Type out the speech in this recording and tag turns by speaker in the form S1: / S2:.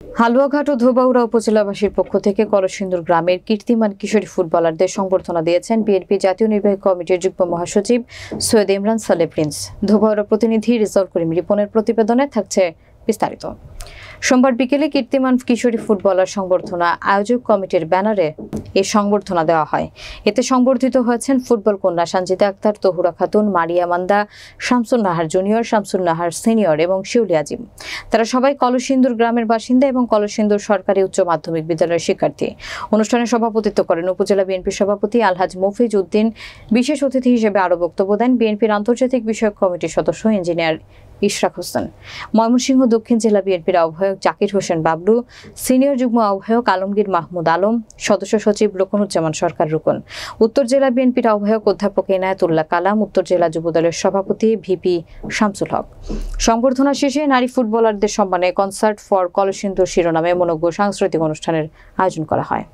S1: হালুয়াঘাট ও ধোবাউড়া উপজেলাবাসীর পক্ষ থেকে কলসিন্দুর গ্রামের কীর্তিমান কিশোরী ফুটবলারদের সংবর্ধনা দিয়েছেন বিএনপি জাতীয় নির্বাহী কমিটির যুগ্ম মহাসচিব সৈয়দ ইমরান সালে প্রিন্স। ধোবাউড়া প্রতিনিধি রিজল করিম রিপনের প্রতিবেদনে থাকছে বিস্তারিত। সোমবার বিকেলে কীর্তিমান কিশোরী ফুটবলার সংবর্ধনা আয়োজক কমিটির ব্যানারে এই সংবর্ধনা দেওয়া হয়। এতে সংবর্ধিত হয়েছেন ফুটবল কন্যা সানজিদা আক্তার, তহুরা খাতুন, মারিয়া মান্দা, শামসুন নাহার জুনিয়র, শামসুন নাহার সিনিয়র এবং শিউলি আজিম। তারা সবাই কলসিন্দুর গ্রামের বাসিন্দা এবং কলসিন্দুর সরকারি উচ্চ মাধ্যমিক বিদ্যালয়ের শিক্ষার্থী। অনুষ্ঠানে সভাপতিত্ব করেন উপজেলা বিএনপির সভাপতি আলহাজ মফিজ উদ্দিন। বিশেষ অতিথি হিসেবে আরও বক্তব্য দেন বিএনপির আন্তর্জাতিক বিষয়ক কমিটির সদস্য ইঞ্জিনিয়ার ইশরাক হোসেন। ময়মনসিংহ দক্ষিণ জেলা বিএনপির আহ্বায়ক জাকির হোসেন বাবলু, সিনিয়র যুগ্ম আহ্বায়ক আলমগীর মাহমুদ আলম, সদস্য সচিব রুকনুজ্জামান সরকার রুকন, উত্তর জেলা বিএনপির আহ্বায়ক অধ্যাপক এনায়েতুল্লাহ কালাম, উত্তর জেলা যুবদলের সভাপতি ভিপি শামসুল হক। সংবর্ধনা শেষে নারী ফুটবলারদের সম্মানে কনসার্ট ফর কলসিন্দুর শিরোনামে মনোজ্ঞ সাংস্কৃতিক অনুষ্ঠানের আয়োজন করা হয়।